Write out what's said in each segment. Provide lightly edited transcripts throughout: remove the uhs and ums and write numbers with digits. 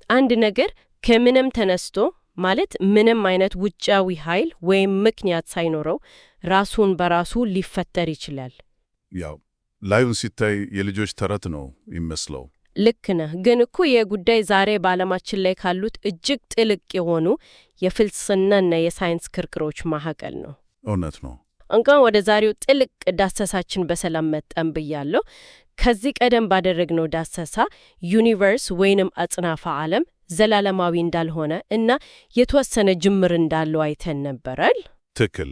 አንድ ነገር ከምንም ተነስቶ ማለት ምንም አይነት ውጫዊ ኃይል ወይም ምክንያት ሳይኖረው ራሱን በራሱ ሊፈጠር ይችላል። ያው ላዩን ሲታይ የልጆች ተረት ነው ይመስለው። ልክ ነህ። ግን እኮ ይህ ጉዳይ ዛሬ በዓለማችን ላይ ካሉት እጅግ ጥልቅ የሆኑ የፍልስፍናና የሳይንስ ክርክሮች መካከል ነው። እውነት ነው። እንኳን ወደ ዛሬው ጥልቅ ዳሰሳችን በሰላም መጣን ብያለሁ። ከዚህ ቀደም ባደረግነው ዳሰሳ ዩኒቨርስ ወይንም አጽናፈ ዓለም ዘላለማዊ እንዳልሆነ እና የተወሰነ ጅምር እንዳለው አይተን ነበራል። ትክክል።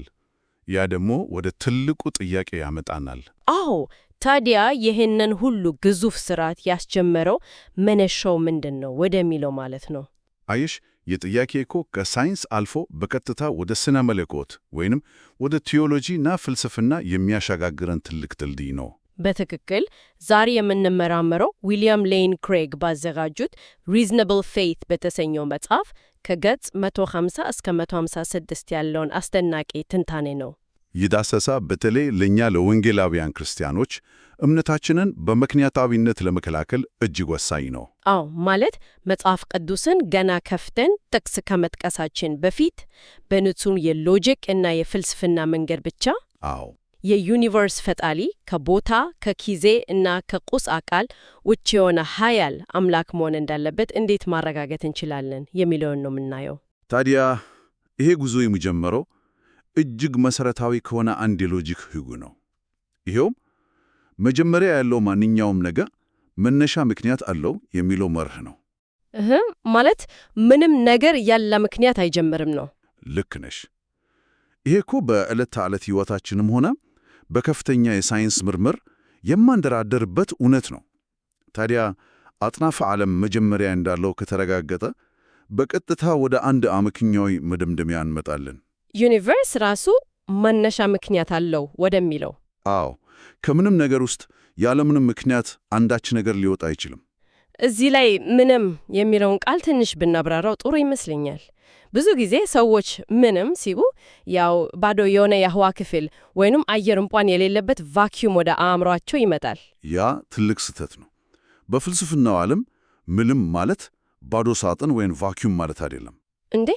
ያ ደግሞ ወደ ትልቁ ጥያቄ ያመጣናል። አዎ። ታዲያ ይህንን ሁሉ ግዙፍ ስርዓት ያስጀመረው መነሻው ምንድን ነው ወደሚለው ማለት ነው። አየሽ፣ የጥያቄ እኮ ከሳይንስ አልፎ በቀጥታ ወደ ስነ መለኮት ወይንም ወደ ቲዮሎጂና ፍልስፍና የሚያሸጋግረን ትልቅ ድልድይ ነው። በትክክል። ዛሬ የምንመራመረው ዊሊያም ሌን ክሬግ ባዘጋጁት ሪዝነብል ፌይት በተሰኘው መጽሐፍ ከገጽ 150 እስከ 156 ያለውን አስደናቂ ትንታኔ ነው። ይህ ዳሰሳ በተለይ ለእኛ ለወንጌላውያን ክርስቲያኖች እምነታችንን በምክንያታዊነት ለመከላከል እጅግ ወሳኝ ነው። አዎ፣ ማለት መጽሐፍ ቅዱስን ገና ከፍተን ጥቅስ ከመጥቀሳችን በፊት በንጹህ የሎጂክ እና የፍልስፍና መንገድ ብቻ የዩኒቨርስ ፈጣሪ ከቦታ ከጊዜ እና ከቁስ አካል ውጭ የሆነ ኃያል አምላክ መሆን እንዳለበት እንዴት ማረጋገጥ እንችላለን የሚለውን ነው የምናየው። ታዲያ ይሄ ጉዞ የሚጀምረው እጅግ መሰረታዊ ከሆነ አንድ የሎጂክ ሕግ ነው። ይሄውም መጀመሪያ ያለው ማንኛውም ነገር መነሻ ምክንያት አለው የሚለው መርህ ነው። ማለት ምንም ነገር ያለ ምክንያት አይጀምርም ነው። ልክ ነሽ። ይሄ እኮ በዕለት ተዕለት ሕይወታችንም ሆነ በከፍተኛ የሳይንስ ምርምር የማንደራደርበት እውነት ነው። ታዲያ አጽናፈ ዓለም መጀመሪያ እንዳለው ከተረጋገጠ በቀጥታ ወደ አንድ አመክንዮአዊ መደምደሚያ እንመጣለን። ዩኒቨርስ ራሱ መነሻ ምክንያት አለው ወደሚለው። አዎ፣ ከምንም ነገር ውስጥ ያለምንም ምክንያት አንዳች ነገር ሊወጣ አይችልም። እዚህ ላይ ምንም የሚለውን ቃል ትንሽ ብናብራራው ጥሩ ይመስለኛል። ብዙ ጊዜ ሰዎች ምንም ሲሉ ያው ባዶ የሆነ የህዋ ክፍል ወይንም አየር እንኳን የሌለበት ቫኪዩም ወደ አእምሯቸው ይመጣል። ያ ትልቅ ስህተት ነው። በፍልስፍናው ዓለም ምንም ማለት ባዶ ሳጥን ወይም ቫኪዩም ማለት አይደለም። እንዴ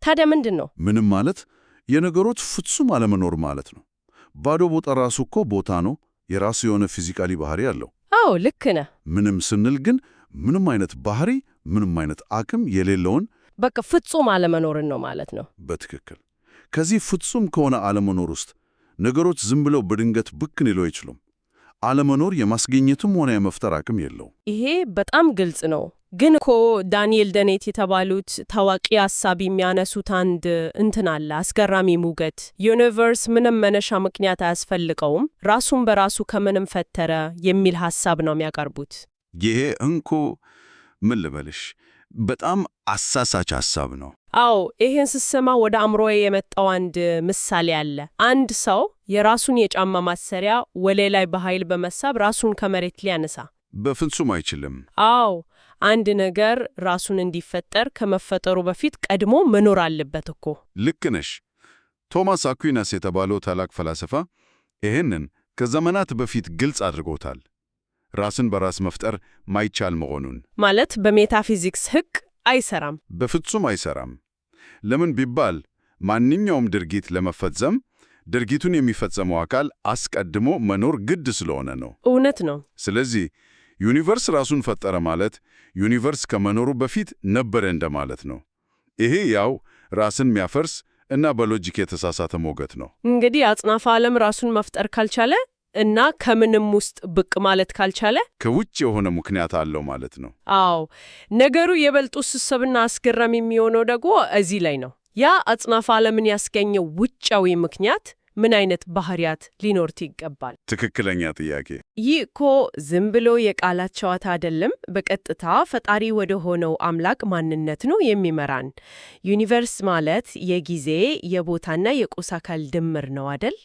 ታዲያ ምንድን ነው? ምንም ማለት የነገሮች ፍጹም አለመኖር ማለት ነው። ባዶ ቦታ ራሱ እኮ ቦታ ነው፣ የራሱ የሆነ ፊዚካሊ ባህሪ አለው። አዎ ልክ ነህ። ምንም ስንል ግን ምንም አይነት ባህሪ፣ ምንም አይነት አቅም የሌለውን በቃ ፍጹም አለመኖርን ነው ማለት ነው። በትክክል። ከዚህ ፍጹም ከሆነ አለመኖር ውስጥ ነገሮች ዝም ብለው በድንገት ብቅ ሊሉ አይችሉም። አለመኖር የማስገኘትም ሆነ የመፍጠር አቅም የለው። ይሄ በጣም ግልጽ ነው። ግን እኮ ዳንኤል ደኔት የተባሉት ታዋቂ ሐሳብ የሚያነሱት አንድ እንትን አለ፣ አስገራሚ ሙገት። ዩኒቨርስ ምንም መነሻ ምክንያት አያስፈልገውም፣ ራሱን በራሱ ከምንም ፈጠረ የሚል ሐሳብ ነው የሚያቀርቡት። ይሄ እንኮ ምን ልበልሽ በጣም አሳሳች ሐሳብ ነው። አዎ፣ ይሄን ስሰማ ወደ አእምሮዬ የመጣው አንድ ምሳሌ አለ። አንድ ሰው የራሱን የጫማ ማሰሪያ ወለል ላይ በኃይል በመሳብ ራሱን ከመሬት ሊያነሳ በፍጹም አይችልም። አዎ፣ አንድ ነገር ራሱን እንዲፈጠር ከመፈጠሩ በፊት ቀድሞ መኖር አለበት እኮ። ልክ ነሽ። ቶማስ አኩይናስ የተባለው ታላቅ ፈላስፋ ይህንን ከዘመናት በፊት ግልጽ አድርጎታል። ራስን በራስ መፍጠር ማይቻል መሆኑን። ማለት በሜታፊዚክስ ሕግ አይሰራም፣ በፍጹም አይሰራም። ለምን ቢባል ማንኛውም ድርጊት ለመፈጸም ድርጊቱን የሚፈጸመው አካል አስቀድሞ መኖር ግድ ስለሆነ ነው። እውነት ነው። ስለዚህ ዩኒቨርስ ራሱን ፈጠረ ማለት ዩኒቨርስ ከመኖሩ በፊት ነበረ እንደማለት ነው። ይሄ ያው ራስን የሚያፈርስ እና በሎጂክ የተሳሳተ ሞገት ነው። እንግዲህ አጽናፈ ዓለም ራሱን መፍጠር ካልቻለ እና ከምንም ውስጥ ብቅ ማለት ካልቻለ ከውጭ የሆነ ምክንያት አለው ማለት ነው። አዎ፣ ነገሩ የበልጡ ውስብስብና አስገራሚ የሚሆነው ደግሞ እዚህ ላይ ነው። ያ አጽናፈ ዓለምን ያስገኘው ውጫዊ ምክንያት ምን አይነት ባህሪያት ሊኖርት ይገባል? ትክክለኛ ጥያቄ። ይህ እኮ ዝም ብሎ የቃላት ጨዋታ አይደለም። በቀጥታ ፈጣሪ ወደ ሆነው አምላክ ማንነት ነው የሚመራን። ዩኒቨርስ ማለት የጊዜ የቦታና የቁስ አካል ድምር ነው አይደል?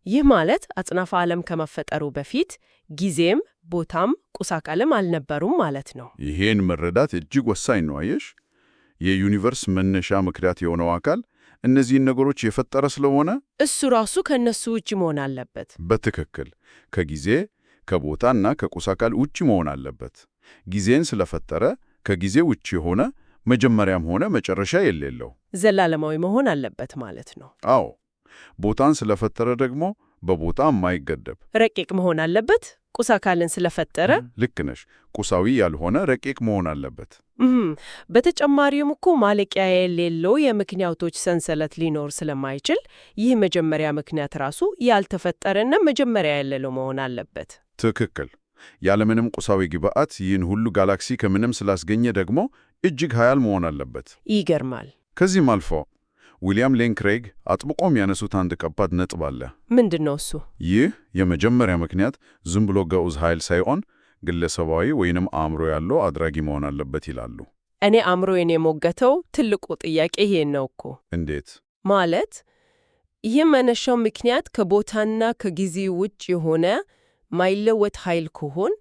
ይህ ማለት አጽናፈ ዓለም ከመፈጠሩ በፊት ጊዜም ቦታም ቁስ አካልም አልነበሩም ማለት ነው። ይሄን መረዳት እጅግ ወሳኝ ነው። አየሽ፣ የዩኒቨርስ መነሻ ምክንያት የሆነው አካል እነዚህን ነገሮች የፈጠረ ስለሆነ እሱ ራሱ ከነሱ ውጭ መሆን አለበት። በትክክል ከጊዜ ከቦታና ከቁስ አካል ውጪ መሆን አለበት። ጊዜን ስለፈጠረ ከጊዜ ውጪ የሆነ መጀመሪያም ሆነ መጨረሻ የሌለው ዘላለማዊ መሆን አለበት ማለት ነው። አዎ። ቦታን ስለፈጠረ ደግሞ በቦታ የማይገደብ ረቂቅ መሆን አለበት። ቁስ አካልን ስለፈጠረ ልክ ነሽ። ቁሳዊ ያልሆነ ረቂቅ መሆን አለበት። በተጨማሪም እኮ ማለቂያ የሌለው የምክንያቶች ሰንሰለት ሊኖር ስለማይችል ይህ መጀመሪያ ምክንያት ራሱ ያልተፈጠረና መጀመሪያ የሌለው መሆን አለበት። ትክክል። ያለምንም ቁሳዊ ግብአት ይህን ሁሉ ጋላክሲ ከምንም ስላስገኘ ደግሞ እጅግ ኃያል መሆን አለበት። ይገርማል። ከዚህም አልፎ ዊሊያም ሌን ክሬግ አጥብቆም ያነሱት አንድ ከባድ ነጥብ አለ። ምንድን ነው እሱ? ይህ የመጀመሪያ ምክንያት ዝም ብሎ ግዑዝ ኃይል ሳይሆን ግለሰባዊ ወይንም አእምሮ ያለው አድራጊ መሆን አለበት ይላሉ። እኔ አእምሮዬን የሞገተው ትልቁ ጥያቄ ይሄን ነው እኮ። እንዴት ማለት ይህ መነሻው ምክንያት ከቦታና ከጊዜ ውጭ የሆነ ማይለወጥ ኃይል ከሆን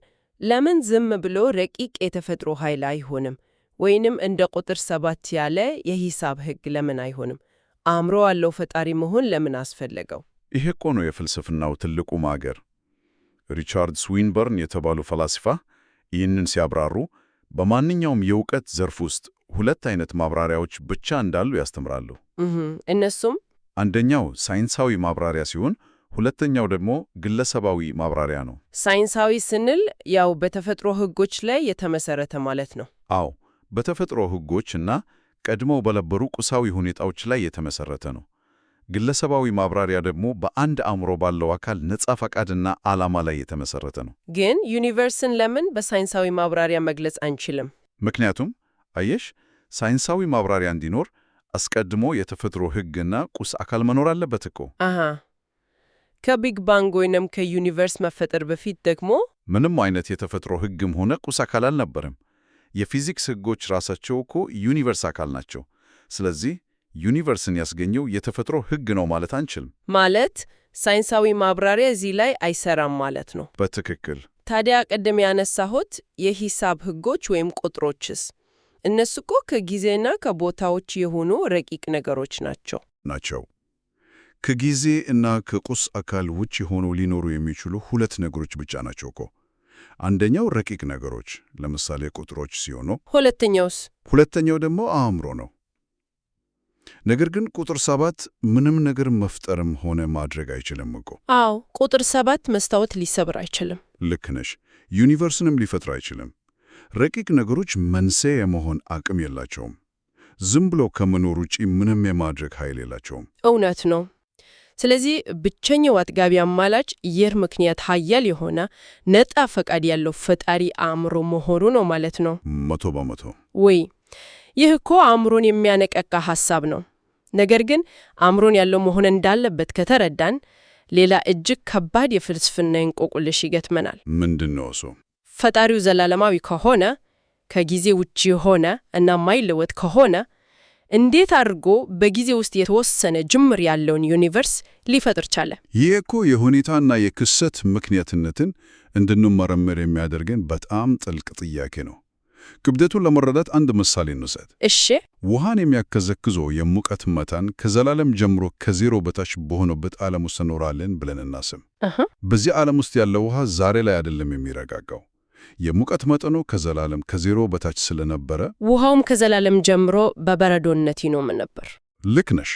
ለምን ዝም ብሎ ረቂቅ የተፈጥሮ ኃይል አይሆንም? ወይንም እንደ ቁጥር 7 ያለ የሂሳብ ሕግ ለምን አይሆንም? አእምሮ ያለው ፈጣሪ መሆን ለምን አስፈለገው? ይሄ እኮ ነው የፍልስፍናው ትልቁ ማገር። ሪቻርድ ስዊንበርን የተባሉ ፈላስፋ ይህንን ሲያብራሩ በማንኛውም የእውቀት ዘርፍ ውስጥ ሁለት አይነት ማብራሪያዎች ብቻ እንዳሉ ያስተምራሉ። እነሱም አንደኛው ሳይንሳዊ ማብራሪያ ሲሆን ሁለተኛው ደግሞ ግለሰባዊ ማብራሪያ ነው። ሳይንሳዊ ስንል ያው በተፈጥሮ ሕጎች ላይ የተመሰረተ ማለት ነው። አዎ፣ በተፈጥሮ ሕጎች እና ቀድሞ በነበሩ ቁሳዊ ሁኔታዎች ላይ የተመሰረተ ነው። ግለሰባዊ ማብራሪያ ደግሞ በአንድ አእምሮ ባለው አካል ነጻ ፈቃድና ዓላማ ላይ የተመሰረተ ነው። ግን ዩኒቨርስን ለምን በሳይንሳዊ ማብራሪያ መግለጽ አንችልም? ምክንያቱም አየሽ፣ ሳይንሳዊ ማብራሪያ እንዲኖር አስቀድሞ የተፈጥሮ ሕግና ቁስ አካል መኖር አለበት እኮ። ከቢግ ባንግ ወይንም ከዩኒቨርስ መፈጠር በፊት ደግሞ ምንም አይነት የተፈጥሮ ሕግም ሆነ ቁስ አካል አልነበረም። የፊዚክስ ሕጎች ራሳቸው እኮ ዩኒቨርስ አካል ናቸው። ስለዚህ ዩኒቨርስን ያስገኘው የተፈጥሮ ሕግ ነው ማለት አንችልም። ማለት ሳይንሳዊ ማብራሪያ እዚህ ላይ አይሰራም ማለት ነው። በትክክል። ታዲያ ቀደም ያነሳሁት የሂሳብ ሕጎች ወይም ቁጥሮችስ? እነሱ እኮ ከጊዜና ከቦታዎች የሆኑ ረቂቅ ነገሮች ናቸው። ከጊዜ እና ከቁስ አካል ውጭ ሆነው ሊኖሩ የሚችሉ ሁለት ነገሮች ብቻ ናቸው እኮ። አንደኛው ረቂቅ ነገሮች ለምሳሌ ቁጥሮች ሲሆኑ፣ ሁለተኛው ደግሞ አእምሮ ነው። ነገር ግን ቁጥር 7 ምንም ነገር መፍጠርም ሆነ ማድረግ አይችልም እኮ። አዎ፣ ቁጥር 7 መስታወት ሊሰብር አይችልም። ልክ ነሽ። ዩኒቨርስንም ሊፈጥር አይችልም። ረቂቅ ነገሮች መንስኤ የመሆን አቅም የላቸውም። ዝም ብሎ ከመኖር ውጪ ምንም የማድረግ ኃይል የላቸውም። እውነት ነው። ስለዚህ ብቸኛው አጥጋቢ አማላጭ ይህ ምክንያት ኃያል የሆነ ነፃ ፈቃድ ያለው ፈጣሪ አእምሮ መሆኑ ነው ማለት ነው። 100%። ወይ ይህ እኮ አእምሮን የሚያነቃቃ ሐሳብ ነው። ነገር ግን አእምሮን ያለው መሆን እንዳለበት ከተረዳን ሌላ እጅግ ከባድ የፍልስፍና እንቆቅልሽ ይገጥመናል። ምንድነው እሱ? ፈጣሪው ዘላለማዊ ከሆነ ከጊዜ ውጪ የሆነ እና ማይለወጥ ከሆነ እንዴት አድርጎ በጊዜ ውስጥ የተወሰነ ጅምር ያለውን ዩኒቨርስ ሊፈጥር ቻለ? ይህ እኮ የሁኔታና የክስተት ምክንያትነትን እንድንመረምር የሚያደርገን በጣም ጥልቅ ጥያቄ ነው። ክብደቱን ለመረዳት አንድ ምሳሌ እንውሰድ። እሺ። ውሃን የሚያከዘክዘው የሙቀት መጠን ከዘላለም ጀምሮ ከዜሮ በታች በሆነበት ዓለም ውስጥ እኖራለን ብለን እናስብ። በዚህ ዓለም ውስጥ ያለው ውሃ ዛሬ ላይ አይደለም የሚረጋጋው። የሙቀት መጠኑ ከዘላለም ከዜሮ በታች ስለነበረ ውሃውም ከዘላለም ጀምሮ በበረዶነት ይኖም ነበር። ልክ ነሽ።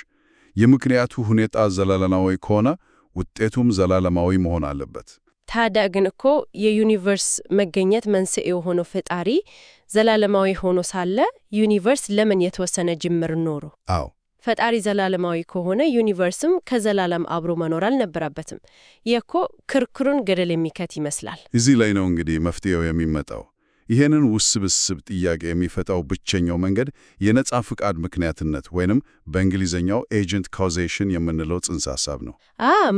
የምክንያቱ ሁኔታ ዘላለማዊ ከሆነ ውጤቱም ዘላለማዊ መሆን አለበት። ታዲያ ግን እኮ የዩኒቨርስ መገኘት መንስኤ የሆነው ፈጣሪ ዘላለማዊ ሆኖ ሳለ ዩኒቨርስ ለምን የተወሰነ ጅምር ኖሮ? አዎ፣ ፈጣሪ ዘላለማዊ ከሆነ ዩኒቨርስም ከዘላለም አብሮ መኖር አልነበረበትም። ይህ እኮ ክርክሩን ገደል የሚከት ይመስላል። እዚህ ላይ ነው እንግዲህ መፍትሄው የሚመጣው። ይሄንን ውስብስብ ጥያቄ የሚፈታው ብቸኛው መንገድ የነጻ ፍቃድ ምክንያትነት ወይንም በእንግሊዝኛው ኤጀንት ካውዜሽን የምንለው ጽንሰ ሐሳብ ነው።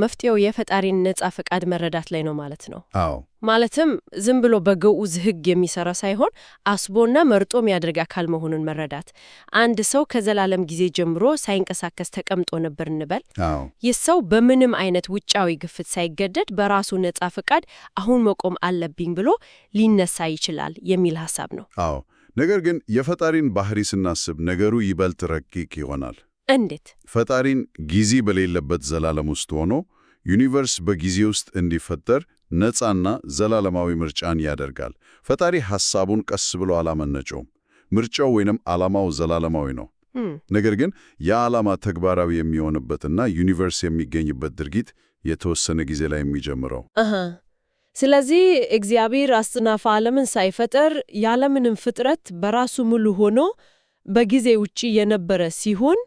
መፍትሄው የፈጣሪን ነጻ ፍቃድ መረዳት ላይ ነው ማለት ነው። አዎ፣ ማለትም ዝም ብሎ በግዑዝ ሕግ የሚሰራ ሳይሆን አስቦና መርጦ የሚያደርግ አካል መሆኑን መረዳት። አንድ ሰው ከዘላለም ጊዜ ጀምሮ ሳይንቀሳቀስ ተቀምጦ ነበር እንበል። አዎ፣ ይህ ሰው በምንም አይነት ውጫዊ ግፍት ሳይገደድ በራሱ ነጻ ፍቃድ አሁን መቆም አለብኝ ብሎ ሊነሳ ይችላል የሚል ሐሳብ ነው። አዎ። ነገር ግን የፈጣሪን ባህሪ ስናስብ ነገሩ ይበልጥ ረቂቅ ይሆናል። እንዴት? ፈጣሪን ጊዜ በሌለበት ዘላለም ውስጥ ሆኖ ዩኒቨርስ በጊዜ ውስጥ እንዲፈጠር ነፃና ዘላለማዊ ምርጫን ያደርጋል። ፈጣሪ ሐሳቡን ቀስ ብሎ አላመነጨውም። ምርጫው ወይንም ዓላማው ዘላለማዊ ነው። ነገር ግን የዓላማ ተግባራዊ የሚሆንበትና ዩኒቨርስ የሚገኝበት ድርጊት የተወሰነ ጊዜ ላይ የሚጀምረው። ስለዚህ እግዚአብሔር አጽናፈ ዓለምን ሳይፈጠር ያለምንም ፍጥረት በራሱ ሙሉ ሆኖ በጊዜ ውጪ የነበረ ሲሆን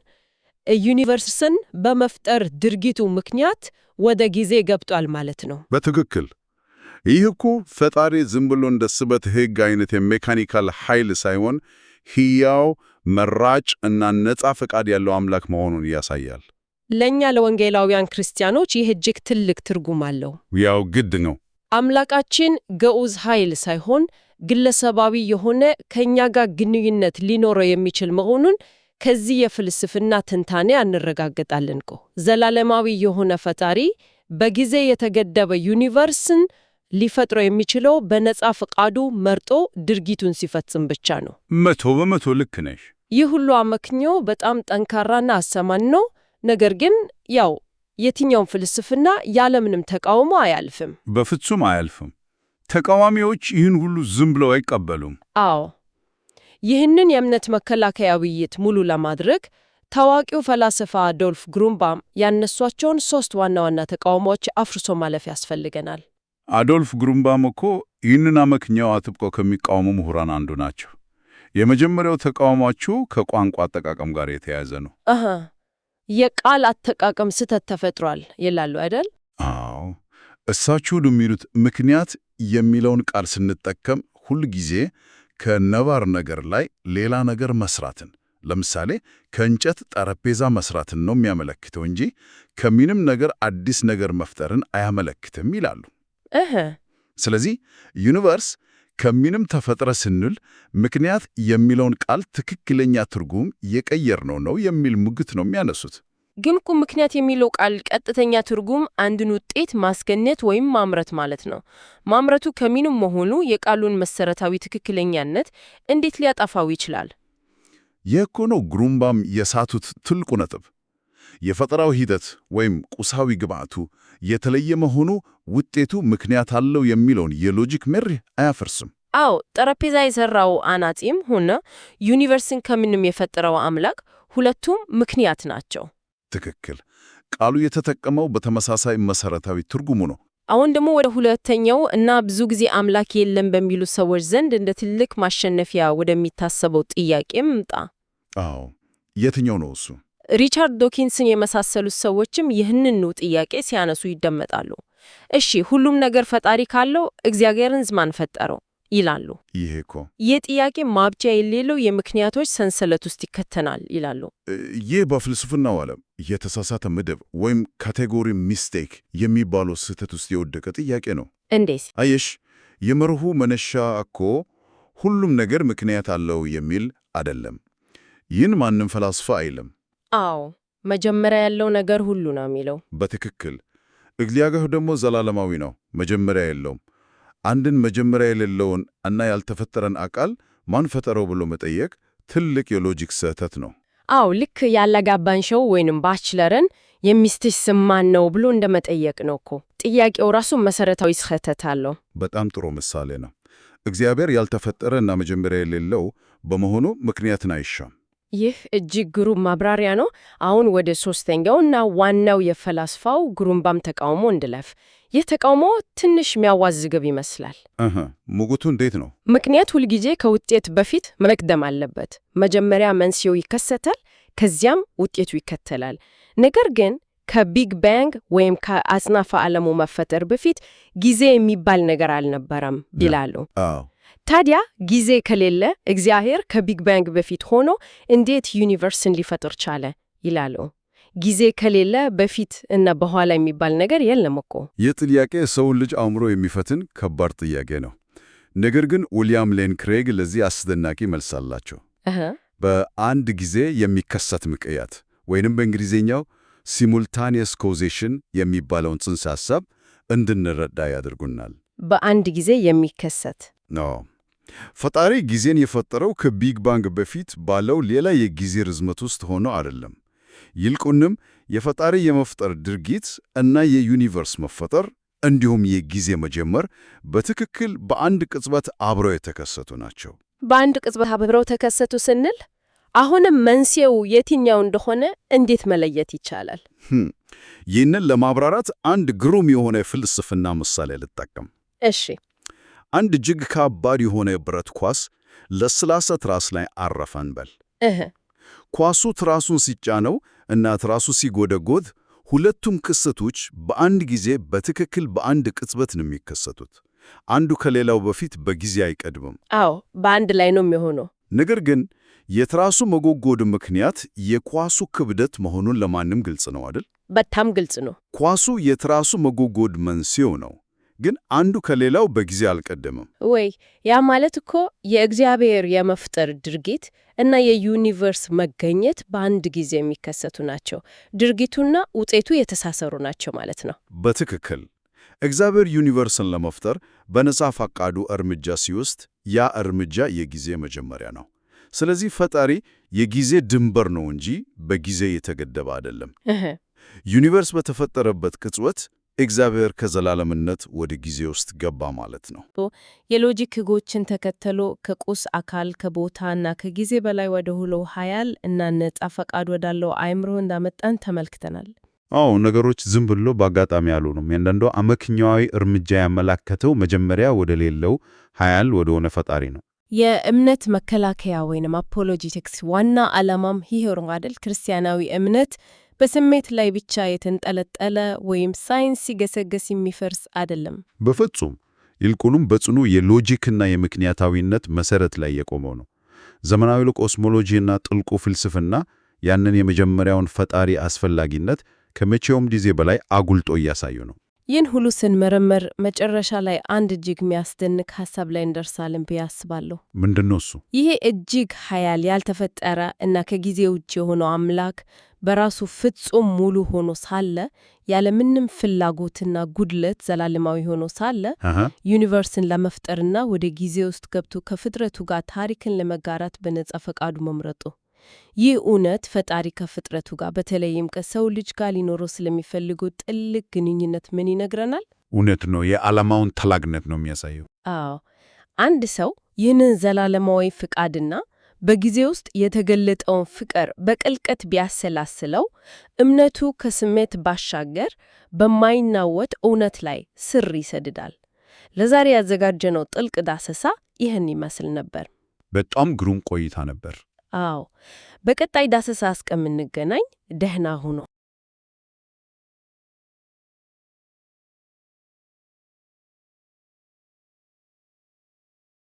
ዩኒቨርስን በመፍጠር ድርጊቱ ምክንያት ወደ ጊዜ ገብቷል ማለት ነው። በትክክል። ይህ እኮ ፈጣሪ ዝም ብሎ እንደ ስበት ሕግ አይነት የሜካኒካል ኃይል ሳይሆን ሕያው መራጭ እና ነፃ ፈቃድ ያለው አምላክ መሆኑን ያሳያል። ለእኛ ለወንጌላውያን ክርስቲያኖች ይህ እጅግ ትልቅ ትርጉም አለው። ያው ግድ ነው። አምላካችን ግዑዝ ኃይል ሳይሆን ግለሰባዊ የሆነ ከእኛ ጋር ግንኙነት ሊኖረው የሚችል መሆኑን ከዚህ የፍልስፍና ትንታኔ እንረጋገጣለን እኮ። ዘላለማዊ የሆነ ፈጣሪ በጊዜ የተገደበ ዩኒቨርስን ሊፈጥረው የሚችለው በነፃ ፈቃዱ መርጦ ድርጊቱን ሲፈጽም ብቻ ነው። 100% ልክ ነሽ። ይህ ሁሉ አመክንዮ በጣም ጠንካራና አሰማኝ ነው። ነገር ግን ያው የትኛውም ፍልስፍና ያለምንም ተቃውሞ አያልፍም። በፍጹም አያልፍም። ተቃዋሚዎች ይህን ሁሉ ዝም ብለው አይቀበሉም። አዎ። ይህንን የእምነት መከላከያ ውይይት ሙሉ ለማድረግ ታዋቂው ፈላስፋ አዶልፍ ግሩምባም ያነሷቸውን 3 ዋና ዋና ተቃውሞዎች አፍርሶ ማለፍ ያስፈልገናል። አዶልፍ ግሩምባም እኮ ይህንን አመክንዮ አጥብቀው ከሚቃወሙ ምሁራን አንዱ ናቸው። የመጀመሪያው ተቃውሟቸው ከቋንቋ አጠቃቀም ጋር የተያያዘ ነው። የቃል አጠቃቀም ስህተት ተፈጥሯል ይላሉ አይደል? አዎ። እሳቸው የሚሉት ምክንያት የሚለውን ቃል ስንጠቀም ሁል ጊዜ ከነባር ነገር ላይ ሌላ ነገር መስራትን፣ ለምሳሌ ከእንጨት ጠረጴዛ መስራትን ነው የሚያመለክተው እንጂ ከምንም ነገር አዲስ ነገር መፍጠርን አያመለክትም ይላሉ። ስለዚህ ዩኒቨርስ ከምንም ተፈጥረ ስንል ምክንያት የሚለውን ቃል ትክክለኛ ትርጉም የቀየርነው ነው የሚል ሙግት ነው የሚያነሱት። ግን እኮ ምክንያት የሚለው ቃል ቀጥተኛ ትርጉም አንድን ውጤት ማስገኘት ወይም ማምረት ማለት ነው። ማምረቱ ከምንም መሆኑ የቃሉን መሰረታዊ ትክክለኛነት እንዴት ሊያጠፋው ይችላል? ይህ እኮ ነው ግሩምባም የሳቱት ትልቁ ነጥብ። የፈጠራው ሂደት ወይም ቁሳዊ ግብዓቱ የተለየ መሆኑ ውጤቱ ምክንያት አለው የሚለውን የሎጂክ መርህ አያፈርስም። አዎ፣ ጠረጴዛ የሰራው አናጺም ሆነ ዩኒቨርስን ከምንም የፈጠረው አምላክ ሁለቱም ምክንያት ናቸው። ትክክል። ቃሉ የተጠቀመው በተመሳሳይ መሰረታዊ ትርጉሙ ነው። አሁን ደግሞ ወደ ሁለተኛው እና ብዙ ጊዜ አምላክ የለም በሚሉ ሰዎች ዘንድ እንደ ትልቅ ማሸነፊያ ወደሚታሰበው ጥያቄ ምጣ። አዎ፣ የትኛው ነው እሱ? ሪቻርድ ዶኪንስን የመሳሰሉት ሰዎችም ይህንኑ ጥያቄ ሲያነሱ ይደመጣሉ። እሺ፣ ሁሉም ነገር ፈጣሪ ካለው እግዚአብሔርን ማን ፈጠረው ይላሉ። ይሄ እኮ የጥያቄ ማብቂያ የሌለው የምክንያቶች ሰንሰለት ውስጥ ይከተናል ይላሉ። ይህ በፍልስፍናው ዓለም የተሳሳተ ምድብ ወይም ካቴጎሪ ሚስቴክ የሚባለው ስህተት ውስጥ የወደቀ ጥያቄ ነው። እንዴት? አየሽ፣ የመርሁ መነሻ እኮ ሁሉም ነገር ምክንያት አለው የሚል አይደለም። ይህን ማንም ፈላስፋ አይልም። አዎ፣ መጀመሪያ ያለው ነገር ሁሉ ነው የሚለው። በትክክል። እግዚአብሔር ደግሞ ዘላለማዊ ነው፣ መጀመሪያ የለውም። አንድን መጀመሪያ የሌለውን እና ያልተፈጠረን አካል ማን ፈጠረው ብሎ መጠየቅ ትልቅ የሎጂክ ስህተት ነው። አዎ፣ ልክ ያላጋባን ሰው ወይንም ባችለርን የሚስትሽ ስም ማን ነው ብሎ እንደመጠየቅ ነው እኮ። ጥያቄው ራሱ መሰረታዊ ስህተት አለው። በጣም ጥሩ ምሳሌ ነው። እግዚአብሔር ያልተፈጠረ እና መጀመሪያ የሌለው በመሆኑ ምክንያትን አይሻም። ይህ እጅግ ግሩም ማብራሪያ ነው። አሁን ወደ ሶስተኛው እና ዋናው የፈላስፋው ግሩምባም ተቃውሞ እንድለፍ። ይህ ተቃውሞ ትንሽ የሚያዋዝግብ ይመስላል። ሙግቱ እንዴት ነው? ምክንያት ሁልጊዜ ከውጤት በፊት መቅደም አለበት። መጀመሪያ መንስኤው ይከሰታል፣ ከዚያም ውጤቱ ይከተላል። ነገር ግን ከቢግ ባንግ ወይም ከአጽናፈ ዓለሙ መፈጠር በፊት ጊዜ የሚባል ነገር አልነበረም ይላሉ። ታዲያ ጊዜ ከሌለ እግዚአብሔር ከቢግ ባንግ በፊት ሆኖ እንዴት ዩኒቨርስን ሊፈጥር ቻለ ይላሉ። ጊዜ ከሌለ በፊት እና በኋላ የሚባል ነገር የለም እኮ። ይህ ጥያቄ ሰውን ልጅ አእምሮ የሚፈትን ከባድ ጥያቄ ነው። ነገር ግን ዊልያም ሌን ክሬግ ለዚህ አስደናቂ መልስ አላቸው። በአንድ ጊዜ የሚከሰት ምክንያት ወይንም በእንግሊዝኛው ሲሙልታኒየስ ኮዜሽን የሚባለውን ጽንሰ ሐሳብ እንድንረዳ ያደርጉናል። በአንድ ጊዜ የሚከሰት ነው። ፈጣሪ ጊዜን የፈጠረው ከቢግ ባንግ በፊት ባለው ሌላ የጊዜ ርዝመት ውስጥ ሆኖ አይደለም። ይልቁንም የፈጣሪ የመፍጠር ድርጊት እና የዩኒቨርስ መፈጠር እንዲሁም የጊዜ መጀመር በትክክል በአንድ ቅጽበት አብረው የተከሰቱ ናቸው። በአንድ ቅጽበት አብረው ተከሰቱ ስንል አሁንም መንስኤው የትኛው እንደሆነ እንዴት መለየት ይቻላል? ይህንን ለማብራራት አንድ ግሩም የሆነ የፍልስፍና ምሳሌ ልጠቀም። እሺ። አንድ እጅግ ከባድ የሆነ የብረት ኳስ ለስላሳ ትራስ ላይ አረፈ እንበል። ኳሱ ትራሱን ሲጫነው እና ትራሱ ሲጎደጎድ ሁለቱም ክስተቶች በአንድ ጊዜ በትክክል በአንድ ቅጽበት ነው የሚከሰቱት። አንዱ ከሌላው በፊት በጊዜ አይቀድምም። አዎ፣ በአንድ ላይ ነው የሚሆነው። ነገር ግን የትራሱ መጎጎድ ምክንያት የኳሱ ክብደት መሆኑን ለማንም ግልጽ ነው አይደል? በጣም ግልጽ ነው። ኳሱ የትራሱ መጎጎድ መንስኤው ነው፣ ግን አንዱ ከሌላው በጊዜ አልቀደምም። ወይ ያ ማለት እኮ የእግዚአብሔር የመፍጠር ድርጊት እና የዩኒቨርስ መገኘት በአንድ ጊዜ የሚከሰቱ ናቸው። ድርጊቱና ውጤቱ የተሳሰሩ ናቸው ማለት ነው። በትክክል እግዚአብሔር ዩኒቨርስን ለመፍጠር በነጻ ፈቃዱ እርምጃ ሲወስድ ያ እርምጃ የጊዜ መጀመሪያ ነው። ስለዚህ ፈጣሪ የጊዜ ድንበር ነው እንጂ በጊዜ የተገደበ አይደለም። ዩኒቨርስ በተፈጠረበት ቅጽበት እግዚአብሔር ከዘላለምነት ወደ ጊዜ ውስጥ ገባ ማለት ነው። የሎጂክ ሕጎችን ተከትሎ ከቁስ አካል ከቦታና ከጊዜ በላይ ወደ ሆነው ኃያል እና ነጻ ፈቃድ ወዳለው አእምሮ እንዳመጣን ተመልክተናል። አዎ፣ ነገሮች ዝም ብሎ በአጋጣሚ አልሆኑም። ያንዳንዱ አመክንዮአዊ እርምጃ ያመላከተው መጀመሪያ ወደ ሌለው ኃያል ወደ ሆነ ፈጣሪ ነው። የእምነት መከላከያ ወይንም አፖሎጂቲክስ ዋና ዓላማም ይሄው ነው አይደል? ክርስቲያናዊ እምነት በስሜት ላይ ብቻ የተንጠለጠለ ወይም ሳይንስ ሲገሰገስ የሚፈርስ አይደለም። በፍጹም። ይልቁንም በጽኑ የሎጂክና የምክንያታዊነት መሰረት ላይ የቆመው ነው። ዘመናዊ ኮስሞሎጂና ጥልቁ ፍልስፍና ያንን የመጀመሪያውን ፈጣሪ አስፈላጊነት ከመቼውም ጊዜ በላይ አጉልጦ እያሳዩ ነው። ይህን ሁሉ ስንመረምር መጨረሻ ላይ አንድ እጅግ የሚያስደንቅ ሐሳብ ላይ እንደርሳለን ብዬ አስባለሁ። ምንድነው እሱ? ይሄ እጅግ ኃያል ያልተፈጠረ እና ከጊዜ ውጭ የሆነው አምላክ በራሱ ፍጹም ሙሉ ሆኖ ሳለ ያለምንም ፍላጎትና ጉድለት ዘላለማዊ ሆኖ ሳለ ዩኒቨርስን ለመፍጠርና ወደ ጊዜ ውስጥ ገብቶ ከፍጥረቱ ጋር ታሪክን ለመጋራት በነጻ ፈቃዱ መምረጡ፣ ይህ እውነት ፈጣሪ ከፍጥረቱ ጋር በተለይም ከሰው ልጅ ጋር ሊኖረው ስለሚፈልገው ጥልቅ ግንኙነት ምን ይነግረናል? እውነት ነው። የዓላማውን ታላቅነት ነው የሚያሳየው። አዎ፣ አንድ ሰው ይህንን ዘላለማዊ ፍቃድና በጊዜ ውስጥ የተገለጠውን ፍቅር በጥልቀት ቢያሰላስለው እምነቱ ከስሜት ባሻገር በማይናወጥ እውነት ላይ ስር ይሰድዳል። ለዛሬ ያዘጋጀነው ጥልቅ ዳሰሳ ይህን ይመስል ነበር። በጣም ግሩም ቆይታ ነበር። አዎ፣ በቀጣይ ዳሰሳ እስከምንገናኝ ደህና ሁኑ።